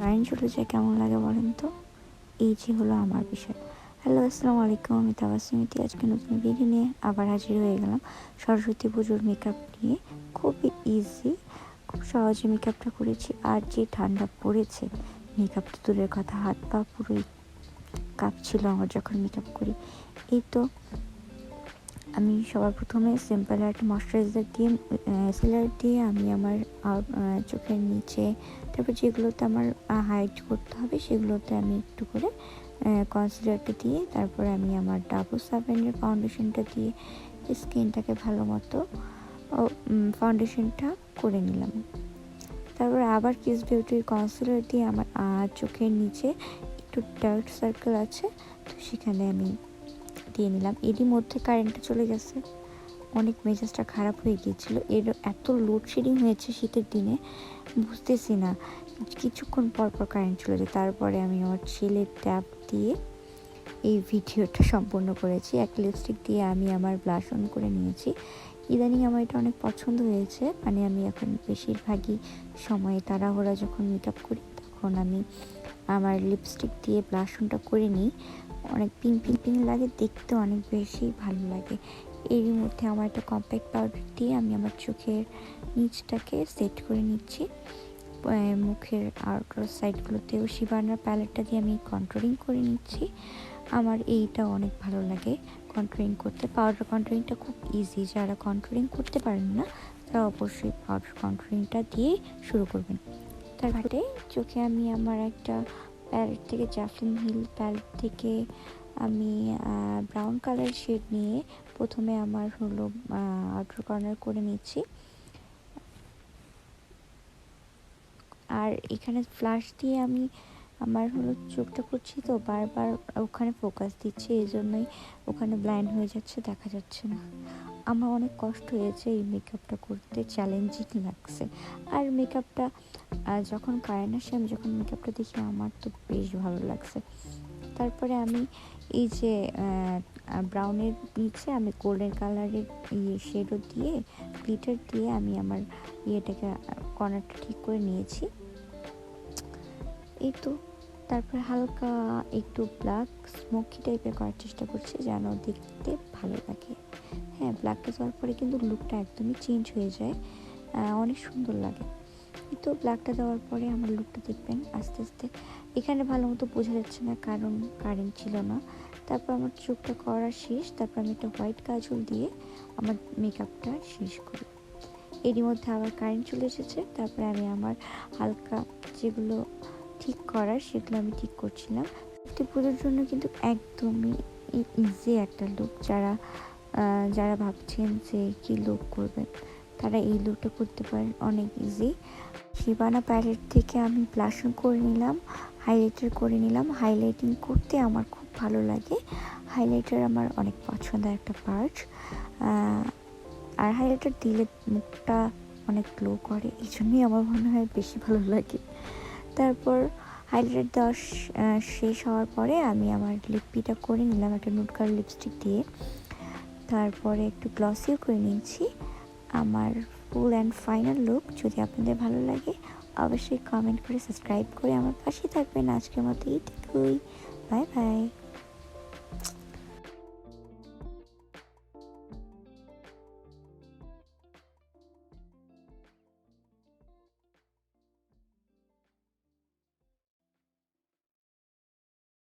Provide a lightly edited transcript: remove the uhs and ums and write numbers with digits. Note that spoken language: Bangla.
কারেন্ট চলে যায় কেমন লাগে বলেন তো? এই যে হলো আমার বিষয়। হ্যালো, আসসালামু আলাইকুম। আমি তাবাসসুমিতি আজকে নতুন ভিডিও নিয়ে আবার হাজির হয়ে গেলাম সরস্বতী পুজোর মেকআপ নিয়ে। খুবই ইজি, খুব সহজে মেকআপটা করেছি। আর যে ঠান্ডা পড়েছে, মেকআপ তো দূরের কথা, হাত পা পুরোই কাঁপছিল আমার যখন মেকআপ করি। এই তো আমি সবার প্রথমে সিম্পল একটা ময়শ্চারাইজার দিয়ে সেলার দিয়ে আমি আমার চোখের নিচে, তারপর যেগুলোতে আমার হাইড করতে হবে সেগুলোতে আমি একটু করে কনসিলারটা দিয়ে, তারপরে আমি আমার ডাবল সাভেনের ফাউন্ডেশনটা দিয়ে স্কিনটাকে ভালো মতো ফাউন্ডেশনটা করে নিলাম। তারপর আবার কিস বিউটির কনসিলার দিয়ে আমার চোখের নিচে একটু ডার্ক সার্কেল আছে, তো সেখানে আমি দিয়ে নিলাম। এরই মধ্যে কারেন্টটা চলে গেছে, অনেক মেজাজটা খারাপ হয়ে গিয়েছিল। এর এত লোডশেডিং হয়েছে শীতের দিনে, বুঝতেছি না, কিছুক্ষণ পর পর কারেন্ট চলে যায়। তারপরে আমি আমার ছেলের ট্যাব দিয়ে এই ভিডিওটা সম্পূর্ণ করেছি। একটা লিপস্টিক দিয়ে আমি আমার ব্লাশ অন করে নিয়েছি। ইদানিং আমার এটা অনেক পছন্দ হয়েছে, মানে আমি এখন বেশিরভাগই সময়ে তাড়াহুড়া যখন মেকআপ করি তখন আমি আমার লিপস্টিক দিয়ে ব্লাশ অনটা করে নিই। অনেক পিঙ্ক লাগে, দেখতে অনেক বেশি ভালো লাগে। এরই মধ্যে আমার একটা কম্প্যাক্ট পাউডার দিয়ে আমি আমার চোখের নিচটাকে সেট করে নিচ্ছি। মুখের আউটার সাইডগুলোতেও শিবানার প্যালেটটা দিয়ে আমি কন্ট্রোলিং করে নিচ্ছি। আমার এইটা অনেক ভালো লাগে কন্ট্রোলিং করতে। পাউডার কন্ট্রোলিংটা খুব ইজি, যারা কন্ট্রোলিং করতে পারেন না তারা অবশ্যই পাউডার কন্ট্রোলিংটা দিয়ে শুরু করবেন। তারপরে চোখে আমি আমার একটা প্যালেট থেকে, জ্যাসমিন হিল প্যালেট থেকে আমি ব্রাউন কালার শেড নিয়ে প্রথমে আমার হলো আউটার কর্নার করে নিচ্ছি। আর এখানে ফ্ল্যাশ দিয়ে আমি আমার হলো চোখটা করছি, তো বারবার ওখানে ফোকাস দিচ্ছি, এই জন্যই ওখানে ব্লাইন্ড হয়ে যাচ্ছে, দেখা যাচ্ছে না। আমার অনেক কষ্ট হয়েছে এই মেকআপটা করতে, চ্যালেঞ্জিং লাগছে। আর মেকআপটা যখন কারেন্ট আসে, আমি যখন মেকআপটা দেখি আমার তো বেশ ভালো লাগছে। তারপরে আমি এই যে ব্রাউনের নিচে আমি গোল্ডেন কালারের শেডও দিয়ে গ্লিটার দিয়ে আমি আমার ইয়েটাকে কর্নারটা ঠিক করে নিয়েছি। এই তো তারপর হালকা একটু ব্ল্যাক স্মোকি টাইপের করার চেষ্টা করছি যেন দেখতে ভালো লাগে। হ্যাঁ, ব্ল্যাকটা দেওয়ার পরে কিন্তু লুকটা একদমই চেঞ্জ হয়ে যায়, অনেক সুন্দর লাগে। তো ব্ল্যাকটা দেওয়ার পরে আমার লুকটা দেখবেন আস্তে আস্তে এখানে ভালো মতো বোঝা যাচ্ছে না কারণ কারেন্ট ছিল না। তারপর আমার চোখটা করা শেষ, তারপর আমি একটা হোয়াইট কাজল দিয়ে আমার মেকআপটা শেষ করি। এরই মধ্যে আবার কারেন্ট চলে এসেছে। তারপরে আমি আমার হালকা যেগুলো ঠিক করার সেগুলো আমি ঠিক করছিলাম। পুজোর জন্য কিন্তু একদমই ইজি একটা লুক। যারা ভাবছেন যে কি লুক করবেন, তারা এই লুকটা করতে পারেন, অনেক ইজি। শিবানা প্যালেট থেকে আমি ব্লাশ অন করে নিলাম, হাইলাইটার করে নিলাম। হাইলাইটিং করতে আমার খুব ভালো লাগে, হাইলাইটার আমার অনেক পছন্দের একটা পার্ট। আর হাইলাইটার দিলে মুখটা অনেক গ্লো করে, এই জন্যই আমার মনে হয় বেশি ভালো লাগে। তারপর হাইলাইটার দেওয়া শেষ হওয়ার পরে আমি আমার লিপটা করে নিলাম একটা নুড কালার লিপস্টিক দিয়ে। তারপরে একটু গ্লসিও করে নিয়েছি। আমার ফুল অ্যান্ড ফাইনাল লুক যদি আপনাদের ভালো লাগে অবশ্যই কমেন্ট করে সাবস্ক্রাইব করে আমার পাশে থাকবেন। আজকের মতো এইটুকুই, বাই বাই।